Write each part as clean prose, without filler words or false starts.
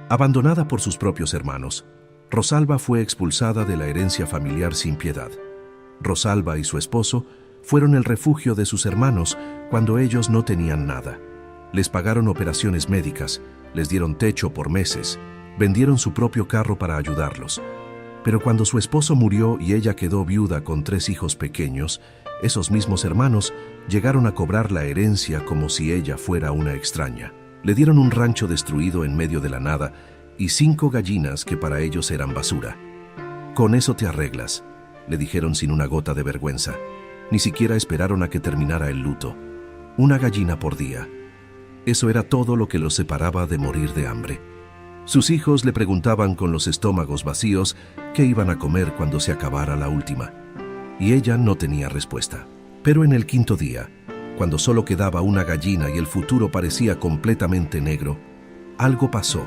Abandonada por sus propios hermanos, Rosalba fue expulsada de la herencia familiar sin piedad. Rosalba y su esposo fueron el refugio de sus hermanos cuando ellos no tenían nada. Les pagaron operaciones médicas, les dieron techo por meses, vendieron su propio carro para ayudarlos. Pero cuando su esposo murió y ella quedó viuda con 3 hijos pequeños, esos mismos hermanos llegaron a cobrar la herencia como si ella fuera una extraña. Le dieron un rancho destruido en medio de la nada y 5 gallinas que para ellos eran basura. «Con eso te arreglas», le dijeron sin una gota de vergüenza. Ni siquiera esperaron a que terminara el luto. 1 gallina por día. Eso era todo lo que los separaba de morir de hambre. Sus hijos le preguntaban con los estómagos vacíos qué iban a comer cuando se acabara la última. Y ella no tenía respuesta. Pero en el 5.º día, cuando solo quedaba 1 gallina y el futuro parecía completamente negro, algo pasó.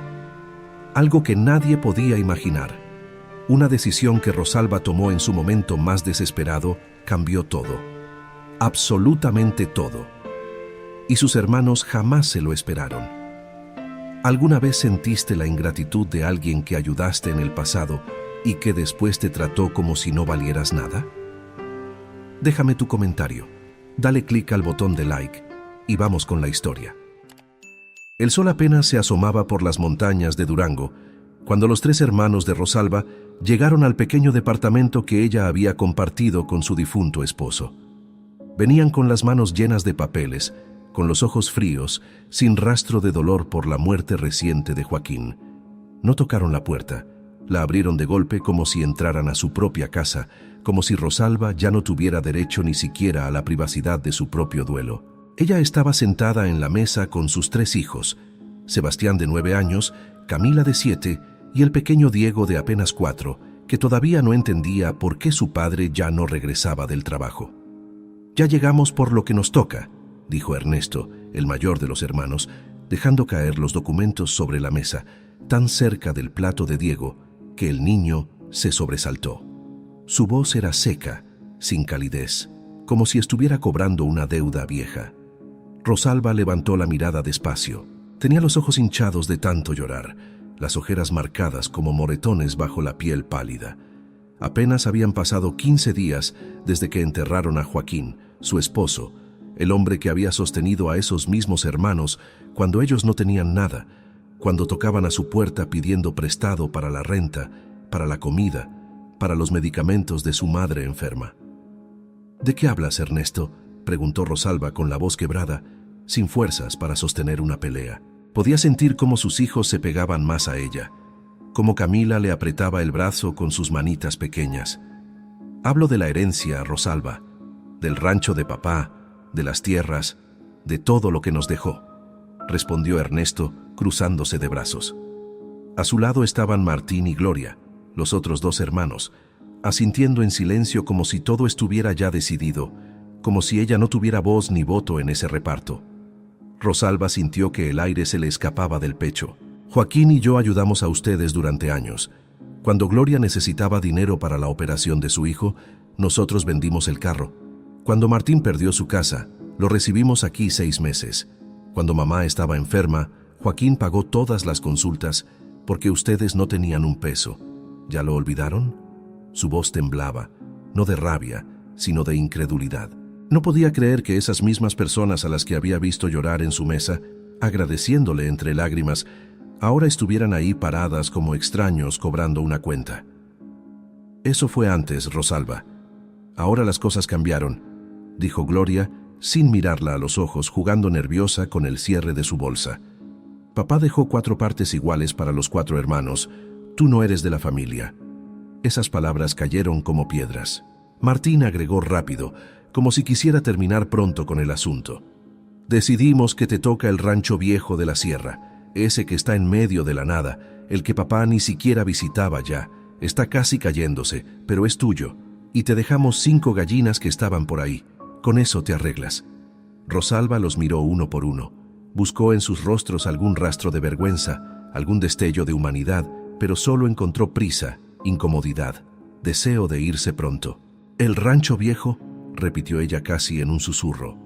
Algo que nadie podía imaginar. Una decisión que Rosalba tomó en su momento más desesperado cambió todo. Absolutamente todo. Y sus hermanos jamás se lo esperaron. ¿Alguna vez sentiste la ingratitud de alguien que ayudaste en el pasado y que después te trató como si no valieras nada? Déjame tu comentario. Dale clic al botón de like y vamos con la historia. El sol apenas se asomaba por las montañas de Durango cuando los 3 hermanos de Rosalba llegaron al pequeño departamento que ella había compartido con su difunto esposo. Venían con las manos llenas de papeles, con los ojos fríos, sin rastro de dolor por la muerte reciente de Joaquín. No tocaron la puerta, la abrieron de golpe como si entraran a su propia casa, como si Rosalba ya no tuviera derecho ni siquiera a la privacidad de su propio duelo. Ella estaba sentada en la mesa con sus 3 hijos, Sebastián de 9 años, Camila de 7 y el pequeño Diego de apenas 4, que todavía no entendía por qué su padre ya no regresaba del trabajo. «Ya llegamos por lo que nos toca», dijo Ernesto, el mayor de los hermanos, dejando caer los documentos sobre la mesa, tan cerca del plato de Diego, que el niño se sobresaltó. Su voz era seca, sin calidez, como si estuviera cobrando una deuda vieja. Rosalba levantó la mirada despacio. Tenía los ojos hinchados de tanto llorar, las ojeras marcadas como moretones bajo la piel pálida. Apenas habían pasado 15 días desde que enterraron a Joaquín, su esposo, el hombre que había sostenido a esos mismos hermanos cuando ellos no tenían nada, cuando tocaban a su puerta pidiendo prestado para la renta, para la comida, para los medicamentos de su madre enferma. «¿De qué hablas, Ernesto?», preguntó Rosalba con la voz quebrada, sin fuerzas para sostener una pelea. Podía sentir cómo sus hijos se pegaban más a ella, cómo Camila le apretaba el brazo con sus manitas pequeñas. «Hablo de la herencia, Rosalba, del rancho de papá, de las tierras, de todo lo que nos dejó», respondió Ernesto, cruzándose de brazos. A su lado estaban Martín y Gloria, los otros 2 hermanos, asintiendo en silencio como si todo estuviera ya decidido, como si ella no tuviera voz ni voto en ese reparto. Rosalba sintió que el aire se le escapaba del pecho. «Joaquín y yo ayudamos a ustedes durante años. Cuando Gloria necesitaba dinero para la operación de su hijo, nosotros vendimos el carro. Cuando Martín perdió su casa, lo recibimos aquí 6 meses. Cuando mamá estaba enferma, Joaquín pagó todas las consultas porque ustedes no tenían un peso. ¿Ya lo olvidaron?». Su voz temblaba, no de rabia, sino de incredulidad. No podía creer que esas mismas personas a las que había visto llorar en su mesa, agradeciéndole entre lágrimas, ahora estuvieran ahí paradas como extraños cobrando una cuenta. «Eso fue antes, Rosalba. Ahora las cosas cambiaron», dijo Gloria, sin mirarla a los ojos, jugando nerviosa con el cierre de su bolsa. «Papá dejó 4 partes iguales para los 4 hermanos. Tú no eres de la familia». Esas palabras cayeron como piedras. Martín agregó rápido, como si quisiera terminar pronto con el asunto. «Decidimos que te toca el rancho viejo de la sierra, ese que está en medio de la nada, el que papá ni siquiera visitaba ya. Está casi cayéndose, pero es tuyo. Y te dejamos 5 gallinas que estaban por ahí. Con eso te arreglas». Rosalba los miró uno por uno. Buscó en sus rostros algún rastro de vergüenza, algún destello de humanidad, pero solo encontró prisa, incomodidad, deseo de irse pronto. «¿El rancho viejo?», repitió ella casi en un susurro.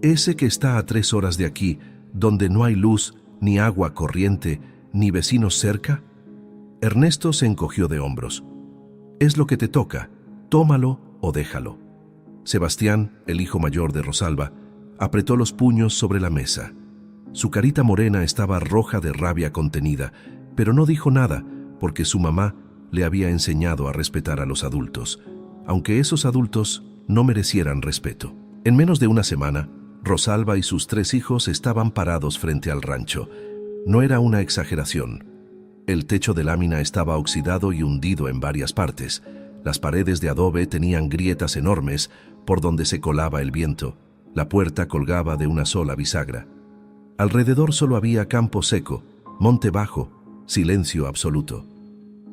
«Ese que está a 3 horas de aquí, donde no hay luz, ni agua corriente, ¿Ni vecinos cerca? Ernesto se encogió de hombros. Es lo que te toca, tómalo o déjalo. Sebastián, el hijo mayor de Rosalba, apretó los puños sobre la mesa. Su carita morena estaba roja de rabia contenida, pero no dijo nada porque su mamá le había enseñado a respetar a los adultos, aunque esos adultos no merecieran respeto. En menos de una semana, Rosalba y sus 3 hijos estaban parados frente al rancho. No era una exageración. El techo de lámina estaba oxidado y hundido en varias partes. Las paredes de adobe tenían grietas enormes por donde se colaba el viento. La puerta colgaba de una sola bisagra. Alrededor solo había campo seco, monte bajo, silencio absoluto.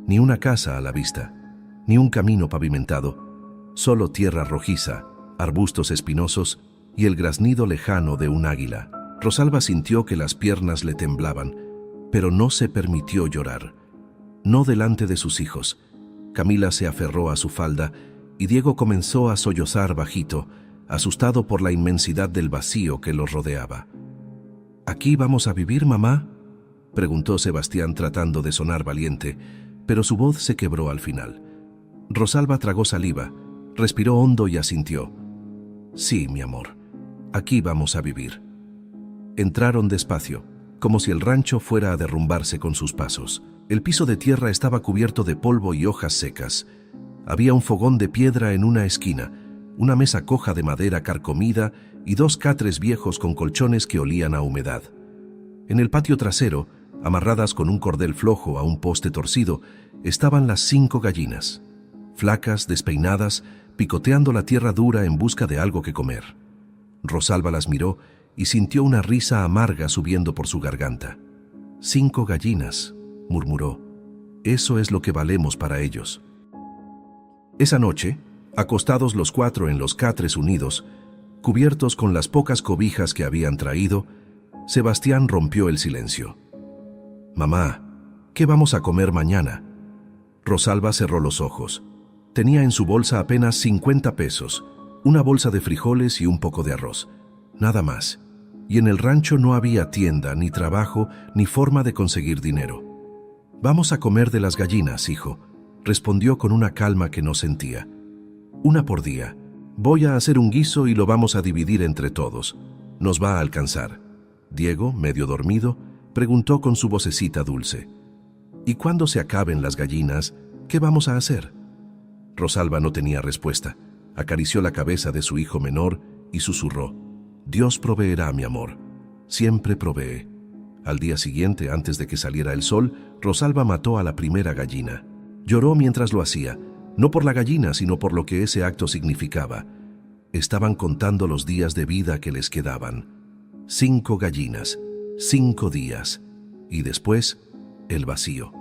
Ni una casa a la vista, ni un camino pavimentado, solo tierra rojiza, arbustos espinosos y el graznido lejano de un águila. Rosalba sintió que las piernas le temblaban, pero no se permitió llorar. No delante de sus hijos. Camila se aferró a su falda y Diego comenzó a sollozar bajito, asustado por la inmensidad del vacío que los rodeaba. ¿Aquí vamos a vivir, mamá?, preguntó Sebastián tratando de sonar valiente, pero su voz se quebró al final. Rosalba tragó saliva, respiró hondo y asintió. Sí, mi amor, aquí vamos a vivir. Entraron despacio, como si el rancho fuera a derrumbarse con sus pasos. El piso de tierra estaba cubierto de polvo y hojas secas. Había un fogón de piedra en una esquina, una mesa coja de madera carcomida y 2 catres viejos con colchones que olían a humedad. En el patio trasero, amarradas con un cordel flojo a un poste torcido, estaban las 5 gallinas, flacas, despeinadas, picoteando la tierra dura en busca de algo que comer. Rosalba las miró y sintió una risa amarga subiendo por su garganta. 5 gallinas, murmuró. Eso es lo que valemos para ellos. Esa noche, acostados los 4 en los catres unidos, cubiertos con las pocas cobijas que habían traído, Sebastián rompió el silencio. Mamá, ¿qué vamos a comer mañana? Rosalba cerró los ojos. Tenía en su bolsa apenas 50 pesos, una bolsa de frijoles y un poco de arroz. Nada más. Y en el rancho no había tienda, ni trabajo, ni forma de conseguir dinero. Vamos a comer de las gallinas, hijo, respondió con una calma que no sentía. Una por día. Voy a hacer un guiso y lo vamos a dividir entre todos. Nos va a alcanzar. Diego, medio dormido, preguntó con su vocecita dulce. ¿Y cuando se acaben las gallinas, qué vamos a hacer? Rosalba no tenía respuesta. Acarició la cabeza de su hijo menor y susurró. Dios proveerá, mi amor. Siempre provee. Al día siguiente, antes de que saliera el sol, Rosalba mató a la primera gallina. Lloró mientras lo hacía, no por la gallina, sino por lo que ese acto significaba. Estaban contando los días de vida que les quedaban. 5 gallinas, 5 días, y después, el vacío.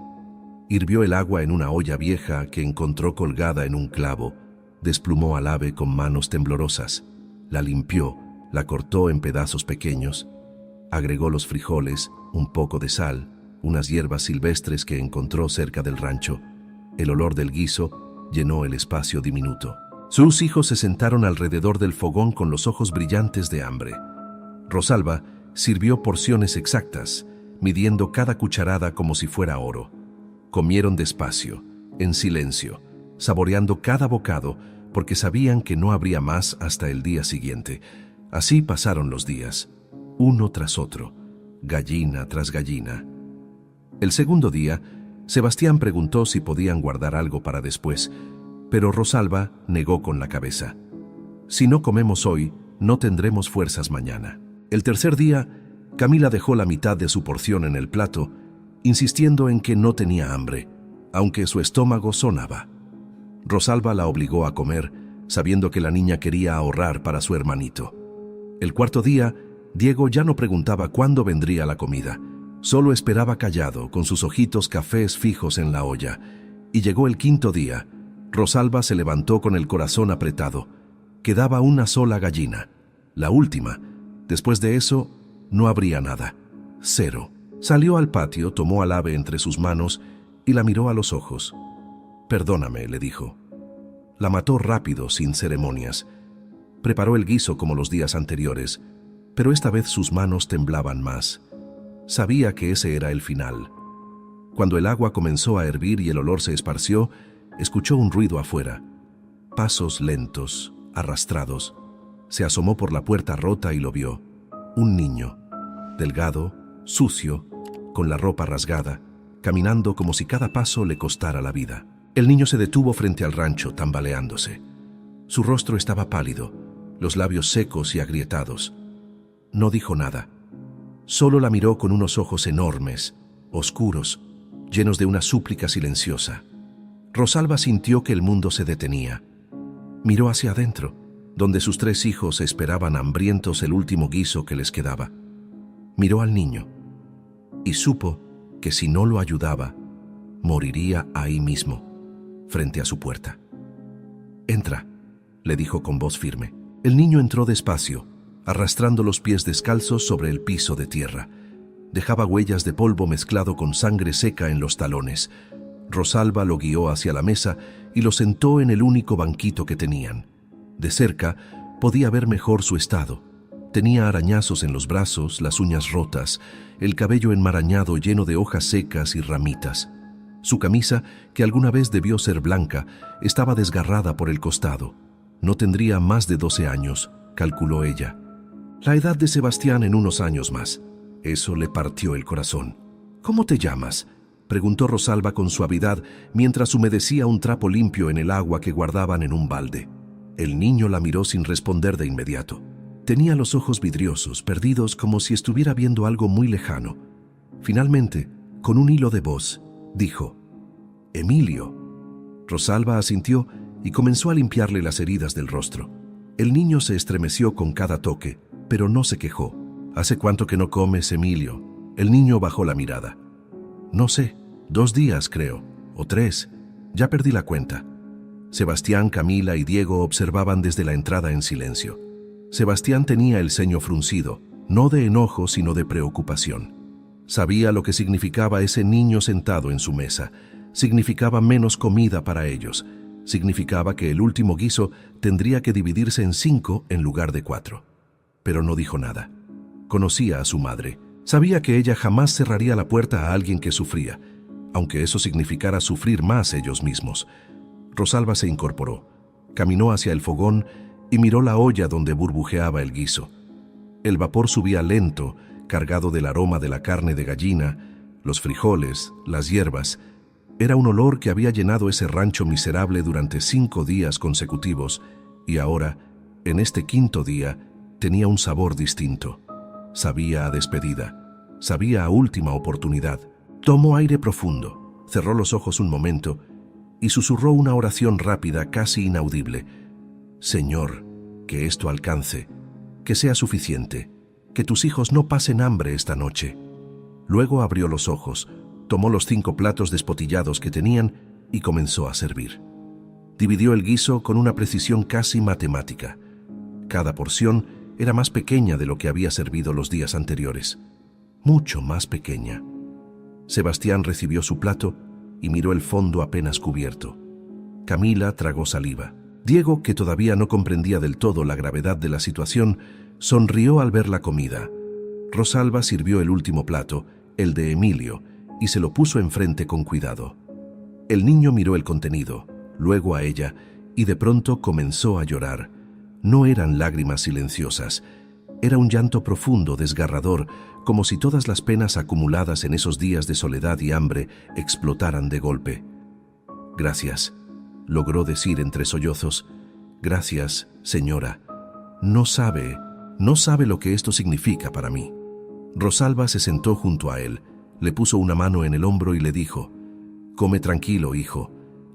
Hirvió el agua en una olla vieja que encontró colgada en un clavo, desplumó al ave con manos temblorosas, la limpió, la cortó en pedazos pequeños, agregó los frijoles, un poco de sal, unas hierbas silvestres que encontró cerca del rancho. El olor del guiso llenó el espacio diminuto. Sus hijos se sentaron alrededor del fogón con los ojos brillantes de hambre. Rosalba sirvió porciones exactas, midiendo cada cucharada como si fuera oro. Comieron despacio, en silencio, saboreando cada bocado porque sabían que no habría más hasta el día siguiente. Así pasaron los días, uno tras otro, gallina tras gallina. El segundo día, Sebastián preguntó si podían guardar algo para después, pero Rosalba negó con la cabeza. Si no comemos hoy, no tendremos fuerzas mañana. El tercer día, Camila dejó la mitad de su porción en el plato, insistiendo en que no tenía hambre, aunque su estómago sonaba. Rosalba la obligó a comer, sabiendo que la niña quería ahorrar para su hermanito. El cuarto día, Diego ya no preguntaba cuándo vendría la comida. Solo esperaba callado, con sus ojitos cafés fijos en la olla. Y llegó el quinto día. Rosalba se levantó con el corazón apretado. Quedaba una sola gallina, la última. Después de eso, no habría nada. 0. Salió al patio, tomó al ave entre sus manos y la miró a los ojos. «Perdóname», le dijo. La mató rápido, sin ceremonias. Preparó el guiso como los días anteriores, pero esta vez sus manos temblaban más. Sabía que ese era el final. Cuando el agua comenzó a hervir y el olor se esparció, escuchó un ruido afuera. Pasos lentos, arrastrados. Se asomó por la puerta rota y lo vio. Un niño, delgado, sucio, con la ropa rasgada, caminando como si cada paso le costara la vida. El niño se detuvo frente al rancho, tambaleándose. Su rostro estaba pálido, los labios secos y agrietados. No dijo nada. Solo la miró con unos ojos enormes, oscuros, llenos de una súplica silenciosa. Rosalba sintió que el mundo se detenía. Miró hacia adentro, donde sus 3 hijos esperaban hambrientos el último guiso que les quedaba. Miró al niño y supo que si no lo ayudaba, moriría ahí mismo, frente a su puerta. «Entra», le dijo con voz firme. El niño entró despacio, arrastrando los pies descalzos sobre el piso de tierra. Dejaba huellas de polvo mezclado con sangre seca en los talones. Rosalba lo guió hacia la mesa y lo sentó en el único banquito que tenían. De cerca podía ver mejor su estado. Tenía arañazos en los brazos, las uñas rotas, el cabello enmarañado lleno de hojas secas y ramitas. Su camisa, que alguna vez debió ser blanca, estaba desgarrada por el costado. No tendría más de 12 años, calculó ella. La edad de Sebastián en unos años más. Eso le partió el corazón. «¿Cómo te llamas?», preguntó Rosalba con suavidad mientras humedecía un trapo limpio en el agua que guardaban en un balde. El niño la miró sin responder de inmediato. Tenía los ojos vidriosos, perdidos como si estuviera viendo algo muy lejano. Finalmente, con un hilo de voz, dijo: «Emilio». Rosalba asintió y comenzó a limpiarle las heridas del rostro. El niño se estremeció con cada toque, pero no se quejó. «¿Hace cuánto que no comes, Emilio?». El niño bajó la mirada. «No sé, 2 días creo, o 3. Ya perdí la cuenta». Sebastián, Camila y Diego observaban desde la entrada en silencio. Sebastián tenía el ceño fruncido, no de enojo sino de preocupación. Sabía lo que significaba ese niño sentado en su mesa. Significaba menos comida para ellos. Significaba que el último guiso tendría que dividirse en 5 en lugar de 4. Pero no dijo nada. Conocía a su madre. Sabía que ella jamás cerraría la puerta a alguien que sufría, aunque eso significara sufrir más ellos mismos. Rosalba se incorporó, caminó hacia el fogón y miró la olla donde burbujeaba el guiso. El vapor subía lento, cargado del aroma de la carne de gallina, los frijoles, las hierbas. Era un olor que había llenado ese rancho miserable durante 5 días consecutivos, y ahora, en este 5.º día, tenía un sabor distinto. Sabía a despedida, sabía a última oportunidad. Tomó aire profundo, cerró los ojos un momento y susurró una oración rápida, casi inaudible. «Señor, que esto alcance, que sea suficiente, que tus hijos no pasen hambre esta noche». Luego abrió los ojos, tomó los 5 platos despotillados que tenían y comenzó a servir. Dividió el guiso con una precisión casi matemática. Cada porción era más pequeña de lo que había servido los días anteriores. Mucho más pequeña. Sebastián recibió su plato y miró el fondo apenas cubierto. Camila tragó saliva. Diego, que todavía no comprendía del todo la gravedad de la situación, sonrió al ver la comida. Rosalba sirvió el último plato, el de Emilio, y se lo puso enfrente con cuidado. El niño miró el contenido, luego a ella, y de pronto comenzó a llorar. No eran lágrimas silenciosas. Era un llanto profundo, desgarrador, como si todas las penas acumuladas en esos días de soledad y hambre explotaran de golpe. «Gracias», logró decir entre sollozos. «Gracias, señora. No sabe lo que esto significa para mí». Rosalba se sentó junto a él, le puso una mano en el hombro y le dijo: «Come tranquilo, hijo.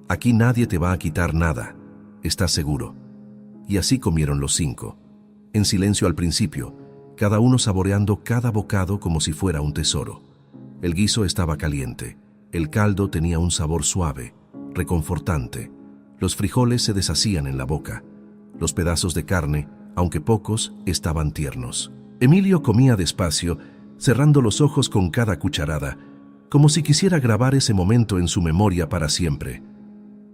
Aquí nadie te va a quitar nada. ¿Estás seguro?». Y así comieron los 5. En silencio al principio, cada uno saboreando cada bocado como si fuera un tesoro. El guiso estaba caliente. El caldo tenía un sabor suave, reconfortante. Los frijoles se deshacían en la boca. Los pedazos de carne, aunque pocos, estaban tiernos. Emilio comía despacio, cerrando los ojos con cada cucharada, como si quisiera grabar ese momento en su memoria para siempre.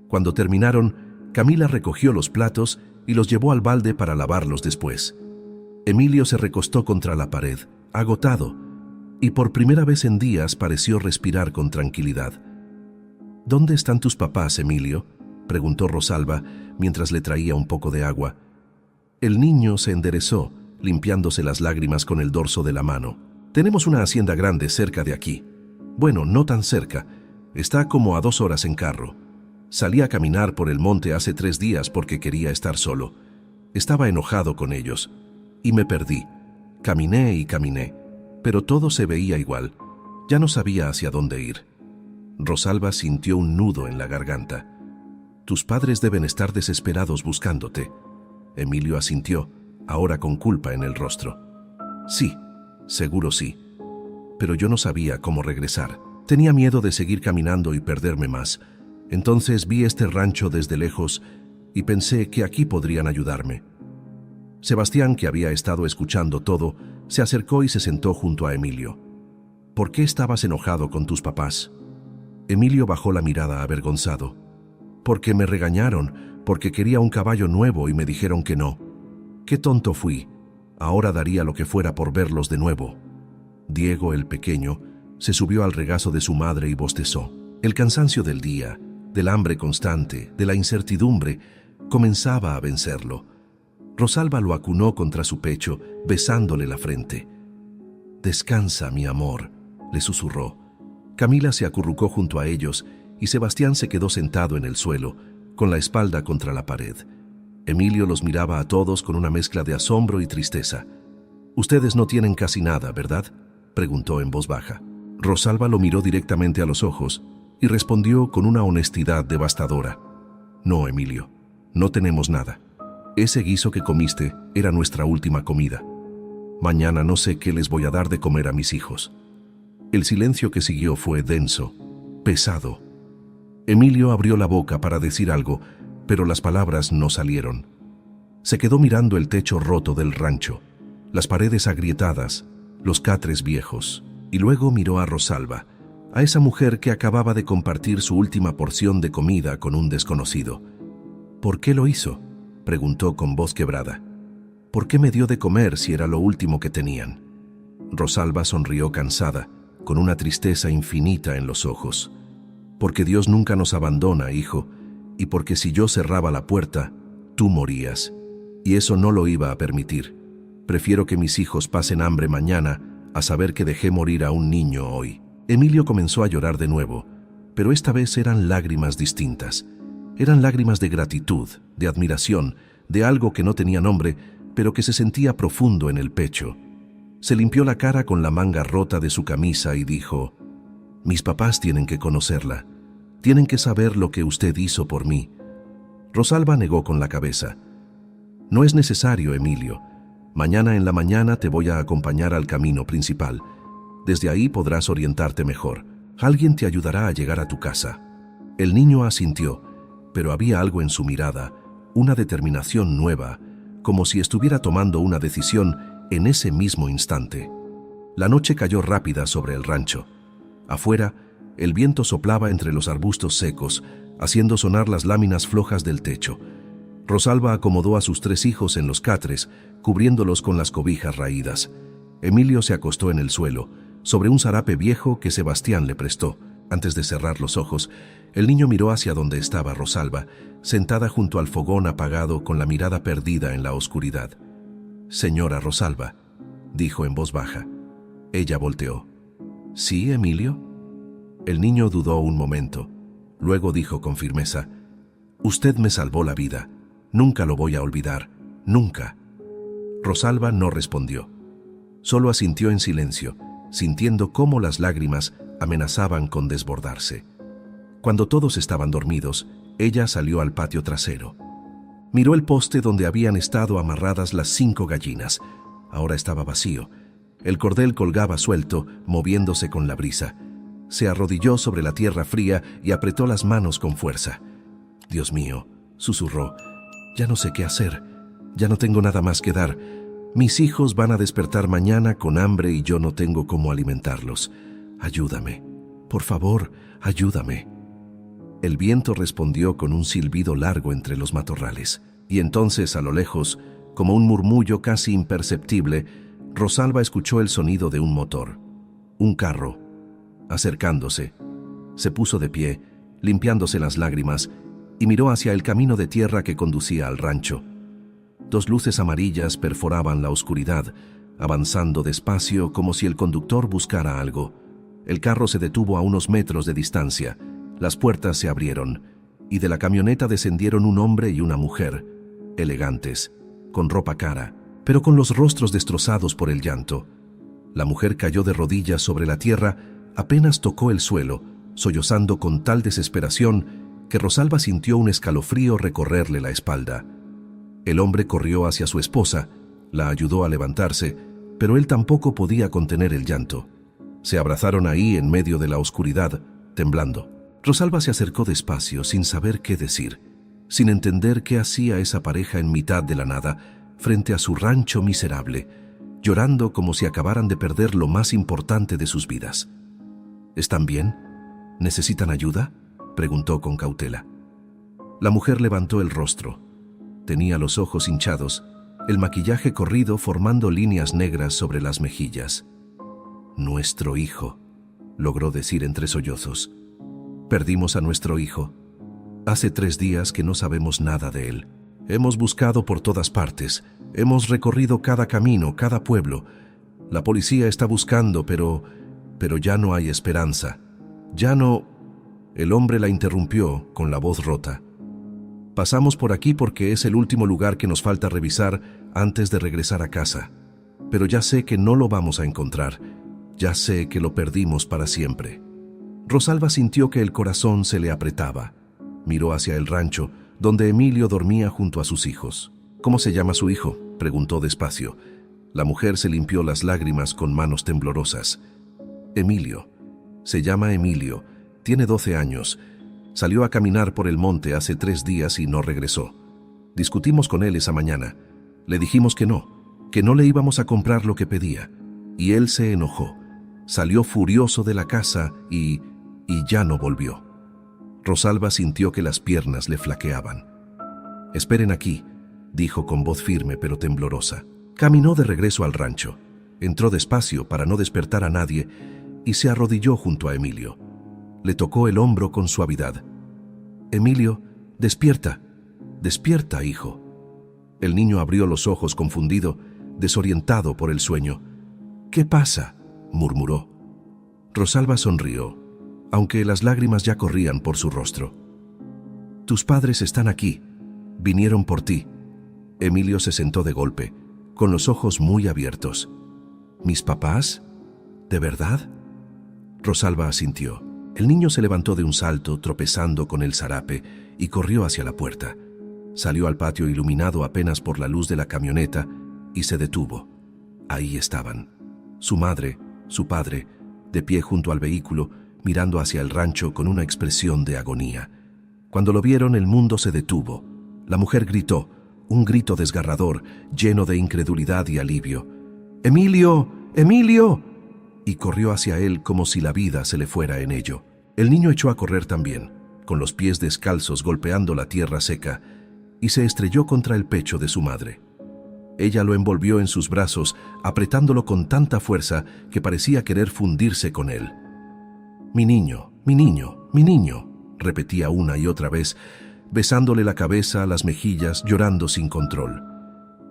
Cuando terminaron, Camila recogió los platos y los llevó al balde para lavarlos después. Emilio se recostó contra la pared, agotado, y por primera vez en días pareció respirar con tranquilidad. «¿Dónde están tus papás, Emilio?», preguntó Rosalba mientras le traía un poco de agua. El niño se enderezó, limpiándose las lágrimas con el dorso de la mano. «Tenemos una hacienda grande cerca de aquí. Bueno, no tan cerca. Está como a 2 horas en carro. Salí a caminar por el monte hace 3 días porque quería estar solo. Estaba enojado con ellos. Y me perdí. Caminé y caminé. Pero todo se veía igual. Ya no sabía hacia dónde ir». Rosalba sintió un nudo en la garganta. «Tus padres deben estar desesperados buscándote». Emilio asintió, ahora con culpa en el rostro. «Sí, seguro sí. Pero yo no sabía cómo regresar. Tenía miedo de seguir caminando y perderme más. Entonces vi este rancho desde lejos y pensé que aquí podrían ayudarme». Sebastián, que había estado escuchando todo, se acercó y se sentó junto a Emilio. «¿Por qué estabas enojado con tus papás?». Emilio bajó la mirada avergonzado. «Porque me regañaron, porque quería un caballo nuevo y me dijeron que no. Qué tonto fui. Ahora daría lo que fuera por verlos de nuevo». Diego, el pequeño, se subió al regazo de su madre y bostezó. El cansancio del día, del hambre constante, de la incertidumbre, comenzaba a vencerlo. Rosalba lo acunó contra su pecho, besándole la frente. «Descansa, mi amor», le susurró. Camila se acurrucó junto a ellos y Sebastián se quedó sentado en el suelo, con la espalda contra la pared. Emilio los miraba a todos con una mezcla de asombro y tristeza. «Ustedes no tienen casi nada, ¿verdad?», preguntó en voz baja. Rosalba lo miró directamente a los ojos y respondió con una honestidad devastadora. «No, Emilio, no tenemos nada. Ese guiso que comiste era nuestra última comida. Mañana no sé qué les voy a dar de comer a mis hijos». El silencio que siguió fue denso, pesado. Emilio abrió la boca para decir algo, pero las palabras no salieron. Se quedó mirando el techo roto del rancho, las paredes agrietadas, los catres viejos, y luego miró a Rosalba, a esa mujer que acababa de compartir su última porción de comida con un desconocido. «¿Por qué lo hizo?», preguntó con voz quebrada. «¿Por qué me dio de comer si era lo último que tenían?». Rosalba sonrió cansada, con una tristeza infinita en los ojos. «Porque Dios nunca nos abandona, hijo, y porque si yo cerraba la puerta, tú morías. Y eso no lo iba a permitir. Prefiero que mis hijos pasen hambre mañana a saber que dejé morir a un niño hoy». Emilio comenzó a llorar de nuevo, pero esta vez eran lágrimas distintas. Eran lágrimas de gratitud, de admiración, de algo que no tenía nombre, pero que se sentía profundo en el pecho. Se limpió la cara con la manga rota de su camisa y dijo: «Mis papás tienen que conocerla. Tienen que saber lo que usted hizo por mí». Rosalba negó con la cabeza. «No es necesario, Emilio. Mañana en la mañana te voy a acompañar al camino principal. Desde ahí podrás orientarte mejor. Alguien te ayudará a llegar a tu casa». El niño asintió, pero había algo en su mirada, una determinación nueva, como si estuviera tomando una decisión en ese mismo instante. La noche cayó rápida sobre el rancho. Afuera, el viento soplaba entre los arbustos secos, haciendo sonar las láminas flojas del techo. Rosalba acomodó a sus 3 hijos en los catres, cubriéndolos con las cobijas raídas. Emilio se acostó en el suelo, sobre un zarape viejo que Sebastián le prestó. Antes de cerrar los ojos, el niño miró hacia donde estaba Rosalba, sentada junto al fogón apagado con la mirada perdida en la oscuridad. «Señora Rosalba», dijo en voz baja. Ella volteó. «¿Sí, Emilio?». El niño dudó un momento. Luego dijo con firmeza: «Usted me salvó la vida. Nunca lo voy a olvidar. Nunca». Rosalba no respondió. Solo asintió en silencio, sintiendo cómo las lágrimas amenazaban con desbordarse. Cuando todos estaban dormidos, ella salió al patio trasero. Miró el poste donde habían estado amarradas las 5 gallinas. Ahora estaba vacío. El cordel colgaba suelto, moviéndose con la brisa. Se arrodilló sobre la tierra fría y apretó las manos con fuerza. «Dios mío», susurró, «ya no sé qué hacer. Ya no tengo nada más que dar. Mis hijos van a despertar mañana con hambre y yo no tengo cómo alimentarlos. Ayúdame. Por favor, ayúdame». El viento respondió con un silbido largo entre los matorrales, y entonces, a lo lejos, como un murmullo casi imperceptible, Rosalba escuchó el sonido de un motor. Un carro, acercándose. Se puso de pie, limpiándose las lágrimas, y miró hacia el camino de tierra que conducía al rancho. Dos luces amarillas perforaban la oscuridad, avanzando despacio como si el conductor buscara algo. El carro se detuvo a unos metros de distancia. Las puertas se abrieron, y de la camioneta descendieron un hombre y una mujer, elegantes, con ropa cara, pero con los rostros destrozados por el llanto. La mujer cayó de rodillas sobre la tierra, apenas tocó el suelo, sollozando con tal desesperación que Rosalba sintió un escalofrío recorrerle la espalda. El hombre corrió hacia su esposa, la ayudó a levantarse, pero él tampoco podía contener el llanto. Se abrazaron ahí en medio de la oscuridad, temblando. Rosalba se acercó despacio, sin saber qué decir, sin entender qué hacía esa pareja en mitad de la nada, frente a su rancho miserable, llorando como si acabaran de perder lo más importante de sus vidas. ¿Están bien? ¿Necesitan ayuda?, preguntó con cautela. La mujer levantó el rostro. Tenía los ojos hinchados, el maquillaje corrido formando líneas negras sobre las mejillas. «Nuestro hijo», logró decir entre sollozos. «Perdimos a nuestro hijo. Hace 3 días que no sabemos nada de él. Hemos buscado por todas partes, hemos recorrido cada camino, cada pueblo. La policía está buscando, pero ya no hay esperanza. Ya no...» El hombre la interrumpió con la voz rota. «Pasamos por aquí porque es el último lugar que nos falta revisar antes de regresar a casa. Pero ya sé que no lo vamos a encontrar. Ya sé que lo perdimos para siempre». Rosalba sintió que el corazón se le apretaba. Miró hacia el rancho, donde Emilio dormía junto a sus hijos. «¿Cómo se llama su hijo?», preguntó despacio. La mujer se limpió las lágrimas con manos temblorosas. «Emilio. Se llama Emilio. Tiene 12 años. Salió a caminar por el monte hace 3 días y no regresó. Discutimos con él esa mañana. Le dijimos que no le íbamos a comprar lo que pedía. Y él se enojó. Salió furioso de la casa y ya no volvió». Rosalba sintió que las piernas le flaqueaban. «Esperen aquí», dijo con voz firme pero temblorosa. Caminó de regreso al rancho. Entró despacio para no despertar a nadie y se arrodilló junto a Emilio. Le tocó el hombro con suavidad. «Emilio, despierta, despierta, hijo». El niño abrió los ojos confundido, desorientado por el sueño. «¿Qué pasa?», murmuró. Rosalba sonrió, aunque las lágrimas ya corrían por su rostro. «Tus padres están aquí. Vinieron por ti». Emilio se sentó de golpe, con los ojos muy abiertos. «¿Mis papás? ¿De verdad?». Rosalba asintió. El niño se levantó de un salto, tropezando con el zarape, y corrió hacia la puerta. Salió al patio iluminado apenas por la luz de la camioneta y se detuvo. Ahí estaban. Su madre, su padre, de pie junto al vehículo, mirando hacia el rancho con una expresión de agonía. Cuando lo vieron, el mundo se detuvo. La mujer gritó, un grito desgarrador, lleno de incredulidad y alivio. «¡Emilio! ¡Emilio!», y corrió hacia él como si la vida se le fuera en ello. El niño echó a correr también, con los pies descalzos golpeando la tierra seca, y se estrelló contra el pecho de su madre. Ella lo envolvió en sus brazos, apretándolo con tanta fuerza que parecía querer fundirse con él. «Mi niño, mi niño, mi niño», repetía una y otra vez, besándole la cabeza, las mejillas, llorando sin control.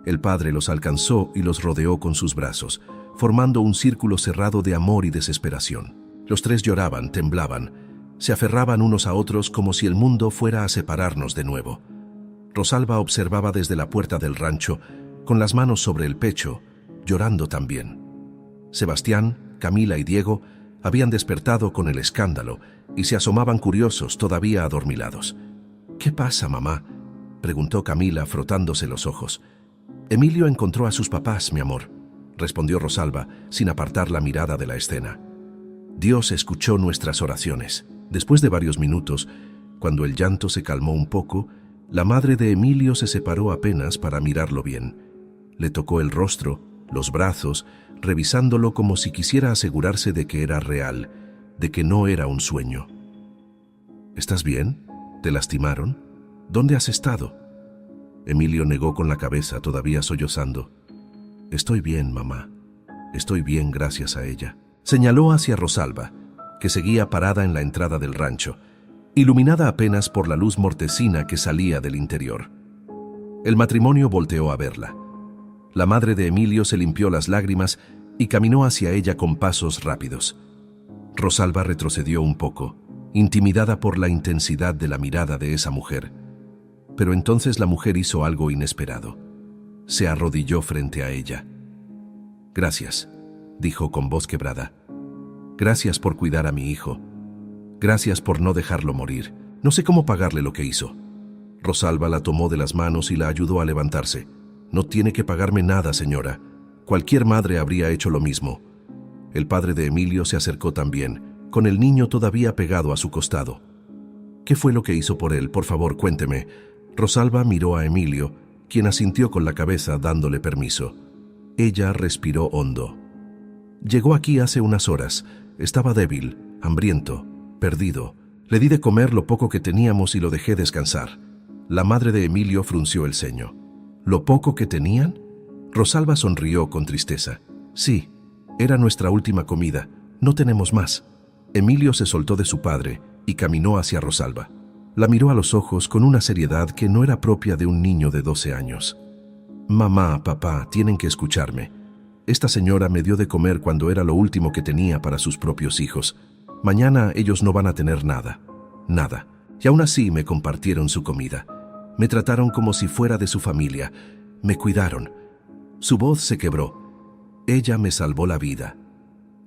El padre los alcanzó y los rodeó con sus brazos, formando un círculo cerrado de amor y desesperación. Los 3 lloraban, temblaban, se aferraban unos a otros como si el mundo fuera a separarnos de nuevo. Rosalba observaba desde la puerta del rancho, con las manos sobre el pecho, llorando también. Sebastián, Camila y Diego habían despertado con el escándalo y se asomaban curiosos, todavía adormilados. «¿Qué pasa, mamá?», preguntó Camila frotándose los ojos. «Emilio encontró a sus papás, mi amor», respondió Rosalba, sin apartar la mirada de la escena. «Dios escuchó nuestras oraciones». Después de varios minutos, cuando el llanto se calmó un poco, la madre de Emilio se separó apenas para mirarlo bien. Le tocó el rostro, los brazos, revisándolo como si quisiera asegurarse de que era real, de que no era un sueño. «¿Estás bien? ¿Te lastimaron? ¿Dónde has estado?». Emilio negó con la cabeza, todavía sollozando. «Estoy bien, mamá. Estoy bien gracias a ella». Señaló hacia Rosalba, que seguía parada en la entrada del rancho, iluminada apenas por la luz mortecina que salía del interior. El matrimonio volteó a verla. La madre de Emilio se limpió las lágrimas y caminó hacia ella con pasos rápidos. Rosalba retrocedió un poco, intimidada por la intensidad de la mirada de esa mujer. Pero entonces la mujer hizo algo inesperado. Se arrodilló frente a ella. «Gracias», dijo con voz quebrada. «Gracias por cuidar a mi hijo. Gracias por no dejarlo morir. No sé cómo pagarle lo que hizo». Rosalba la tomó de las manos y la ayudó a levantarse. «No tiene que pagarme nada, señora. Cualquier madre habría hecho lo mismo». El padre de Emilio se acercó también, con el niño todavía pegado a su costado. «¿Qué fue lo que hizo por él? Por favor, cuénteme». Rosalba miró a Emilio, quien asintió con la cabeza dándole permiso. Ella respiró hondo. «Llegó aquí hace unas horas. Estaba débil, hambriento, perdido. Le di de comer lo poco que teníamos y lo dejé descansar». La madre de Emilio frunció el ceño. «¿Lo poco que tenían?». Rosalba sonrió con tristeza. «Sí, era nuestra última comida. No tenemos más». Emilio se soltó de su padre y caminó hacia Rosalba. La miró a los ojos con una seriedad que no era propia de un niño de 12 años. «Mamá, papá, tienen que escucharme. Esta señora me dio de comer cuando era lo último que tenía para sus propios hijos. Mañana ellos no van a tener nada. Nada. Y aún así me compartieron su comida. Me trataron como si fuera de su familia. Me cuidaron». Su voz se quebró. «Ella me salvó la vida».